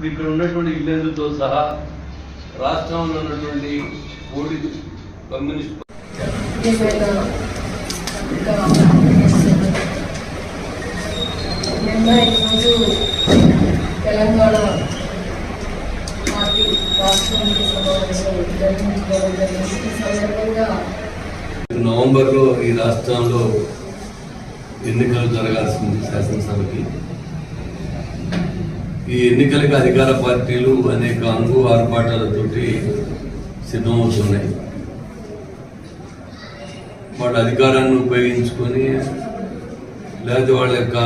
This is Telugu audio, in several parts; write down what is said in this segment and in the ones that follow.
ఇక్కడ ఉన్నటువంటి ఇళ్లతో సహా రాష్ట్రంలో ఉన్నటువంటి కోడి కమ్యూనిస్ట్ తెలంగాణ పార్టీ రాష్ట్రానికి సందర్భంగా నవంబర్లో ఈ రాష్ట్రంలో ఎన్నికలు జరగాల్సింది శాసనసభకి. ఈ ఎన్నికలకు అధికార పార్టీలు అనేక అంగు ఆర్పాటాలతోటి సిద్ధమవుతున్నాయి. వాళ్ళ అధికారాన్ని ఉపయోగించుకొని లేదా వాళ్ళ యొక్క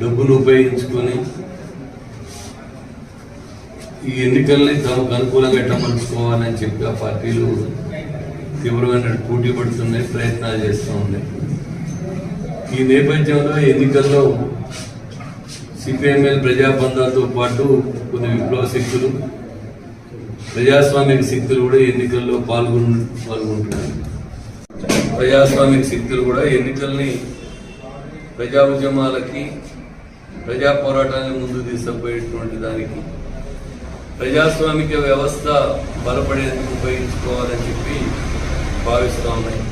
డబ్బును ఉపయోగించుకొని ఈ ఎన్నికల్ని తమకు అనుకూలంగా ఎట్టమలుచుకోవాలని చెప్పి ఆ పార్టీలు తీవ్రమైన పోటీ పడుతున్నాయి, ప్రయత్నాలు చేస్తూ ఉన్నాయి. ఈ నేపథ్యంలో ఎన్నికల్లో సిపిఎంఎల్ ప్రజాబంధాలతో పాటు కొన్ని విప్లవ శక్తులు, ప్రజాస్వామిక శక్తులు కూడా ఎన్నికల్లో పాల్గొంటున్నారు. ప్రజాస్వామిక శక్తులు కూడా ఎన్నికల్ని ప్రజా ఉద్యమాలకి, ప్రజా పోరాటాన్ని ముందుకు తీసుకుపోయేటువంటి దానికి, ప్రజాస్వామిక వ్యవస్థ బలపడేందుకు ఉపయోగించుకోవాలని చెప్పి భావిస్తూ ఉన్నాయి.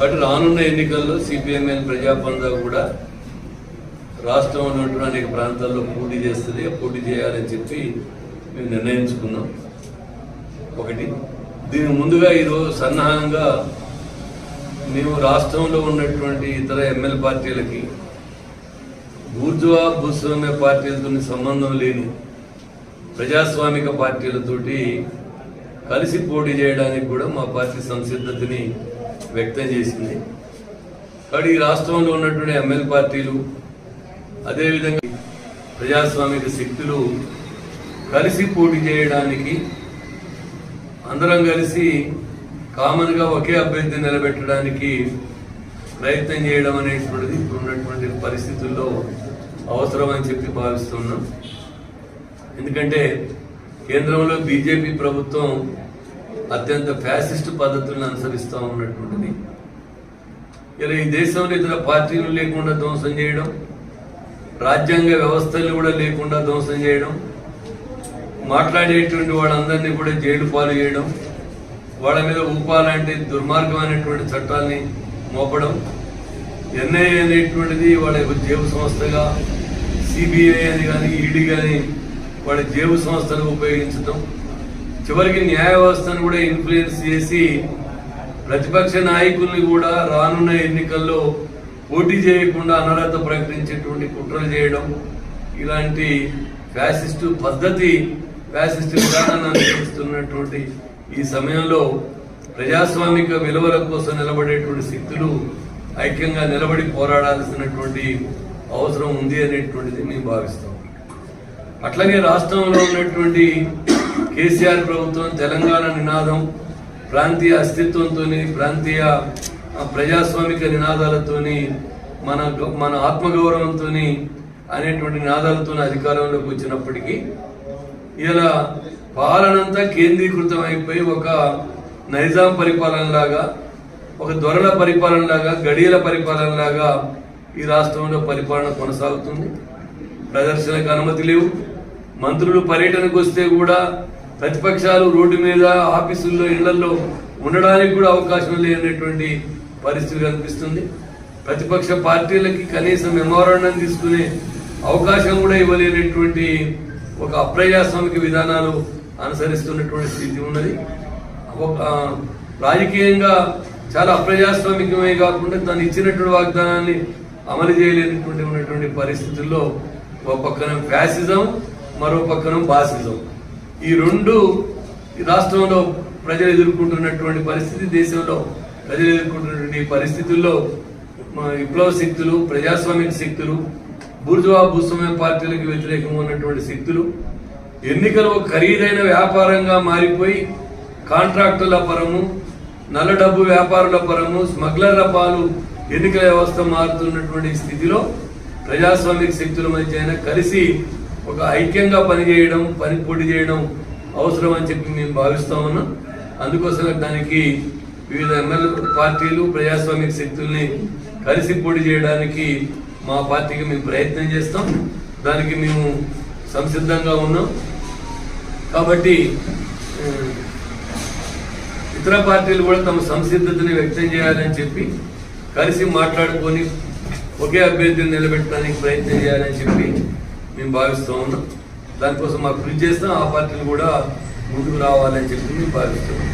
బట్ రానున్న ఎన్నికల్లో సిపిఎంఎల్ ప్రజాబంధ కూడా రాష్ట్రంలో ఉన్నటువంటి అనేక ప్రాంతాల్లో పోటీ చేస్తుంది, పోటీ చేయాలని చెప్పి మేము నిర్ణయించుకున్నాం. ఒకటి, దీనికి ముందుగా ఈరోజు సన్నాహంగా మేము రాష్ట్రంలో ఉన్నటువంటి ఇతర ఎమ్మెల్యే పార్టీలకి బూర్జువా భూస్వామ్య పార్టీలతో సంబంధం లేని ప్రజాస్వామిక పార్టీలతోటి కలిసి పోటీ చేయడానికి కూడా మా పార్టీ సంసిద్ధతని వ్యక్తం చేసింది. కాబట్టి ఈ రాష్ట్రంలో ఉన్నటువంటి ఎమ్మెల్యే పార్టీలు అదేవిధంగా ప్రజాస్వామిక శక్తులు కలిసి పోటీ చేయడానికి, అందరం కలిసి కామన్గా ఒకే అభ్యర్థిని నిలబెట్టడానికి ప్రయత్నం చేయడం అనేటువంటిది ఇప్పుడున్నటువంటి పరిస్థితుల్లో అవసరం అని చెప్పి భావిస్తున్నాం. ఎందుకంటే కేంద్రంలో బీజేపీ ప్రభుత్వం అత్యంత ఫ్యాసిస్ట్ పద్ధతులను అనుసరిస్తూ ఉన్నటువంటిది. ఇలా ఈ దేశంలో ఇతర పార్టీలు లేకుండా ధ్వంసం చేయడం, రాజ్యాంగ వ్యవస్థలు కూడా లేకుండా ధ్వంసం చేయడం, మాట్లాడేటువంటి వాళ్ళందరినీ కూడా జైలు పాలు చేయడం, వాళ్ళ మీద ఊపాలంటే దుర్మార్గమైనటువంటి చట్టాన్ని మోపడం, ఎన్ఐఏ అనేటువంటిది వాళ్ళ జేబు సంస్థగా, సిబిఐ అని కానీ ఈడీ కానీ వాళ్ళ జేబు సంస్థను ఉపయోగించడం, చివరికి న్యాయ వ్యవస్థను కూడా ఇన్ఫ్లుయెన్స్ చేసి ప్రతిపక్ష నాయకుల్ని కూడా రానున్న ఎన్నికల్లో పోటీ చేయకుండా అనర్హత ప్రకటించేటువంటి కుట్రలు చేయడం, ఇలాంటి ఫ్యాసిస్టు పద్ధతి, ఫ్యాసిస్టు విధానాన్ని అనుసరిస్తున్నటువంటి ఈ సమయంలో ప్రజాస్వామిక విలువల కోసం నిలబడేటువంటి శక్తులు ఐక్యంగా నిలబడి పోరాడాల్సినటువంటి అవసరం ఉంది అనేటువంటిది మేము భావిస్తాం. అట్లాగే రాష్ట్రంలో ఉన్నటువంటి కేసీఆర్ ప్రభుత్వం తెలంగాణ నినాదం, ప్రాంతీయ అస్తిత్వంతో, ప్రాంతీయ ప్రజాస్వామిక నినాదాలతోని, మన ఆత్మగౌరవంతో అనేటువంటి నినాదాలతో అధికారంలోకి వచ్చినప్పటికీ ఇలా పాలనంతా కేంద్రీకృతం అయిపోయి ఒక నైజాం పరిపాలనలాగా, ఒక దొరల పరిపాలనలాగా, గడియల పరిపాలనలాగా ఈ రాష్ట్రంలో పరిపాలన కొనసాగుతుంది. ప్రదర్శనకు అనుమతి లేవు. మంత్రులు పర్యటనకు వస్తే కూడా ప్రతిపక్షాలు రోడ్డు మీద, ఆఫీసుల్లో, ఇళ్లలో ఉండడానికి కూడా అవకాశం లేనటువంటి పరిస్థితి కనిపిస్తుంది. ప్రతిపక్ష పార్టీలకి కనీసం మెమోరాండం తీసుకునే అవకాశం కూడా ఇవ్వలేనటువంటి ఒక అప్రజాస్వామిక విధానాలు అనుసరిస్తున్నటువంటి స్థితి ఉన్నది. ఒక రాజకీయంగా చాలా అప్రజాస్వామికమే కాకుండా తను ఇచ్చినటువంటి వాగ్దానాన్ని అమలు చేయలేనటువంటి ఉన్నటువంటి పరిస్థితుల్లో ఒక పక్కన ఫ్యాసిజం, మరో పక్కన బాసిజం, ఈ రెండు రాష్ట్రంలో ప్రజలు ఎదుర్కొంటున్నటువంటి పరిస్థితి, దేశంలో ప్రజలు ఎదుర్కొంటున్నటువంటి పరిస్థితుల్లో విప్లవ శక్తులు, ప్రజాస్వామిక శక్తులు, బూర్జువా భూస్వామ్య పార్టీలకు వ్యతిరేకంగా ఉన్నటువంటి శక్తులు ఎన్నికలు ఖరీదైన వ్యాపారంగా మారిపోయి కాంట్రాక్టుల పరము, నల్ల డబ్బు వ్యాపారుల పరము, స్మగ్లర్ల పాలు ఎన్నికల వ్యవస్థ మారుతున్నటువంటి స్థితిలో ప్రజాస్వామిక శక్తుల మధ్య కలిసి ఒక ఐక్యంగా పనిచేయడం పోటీ చేయడం అవసరం అని చెప్పి మేము భావిస్తా ఉన్నాం. అందుకోసమే దానికి వివిధ ఎమ్మెల్యే పార్టీలు ప్రజాస్వామిక శక్తుల్ని కలిసి పోటీ చేయడానికి మా పార్టీకి మేము ప్రయత్నం చేస్తాం. దానికి మేము సంసిద్ధంగా ఉన్నాం. కాబట్టి ఇతర పార్టీలు కూడా తమ సంసిద్ధతని వ్యక్తం చేయాలని చెప్పి కలిసి మాట్లాడుకొని ఒకే అభ్యర్థిని నిలబెట్టడానికి ప్రయత్నం చేయాలని చెప్పి మేము భావిస్తూ ఉన్నాం. దానికోసం మాకు కృషి చేస్తాం. ఆ పార్టీలు కూడా ముందుకు రావాలని చెప్పి మేము భావిస్తున్నాం.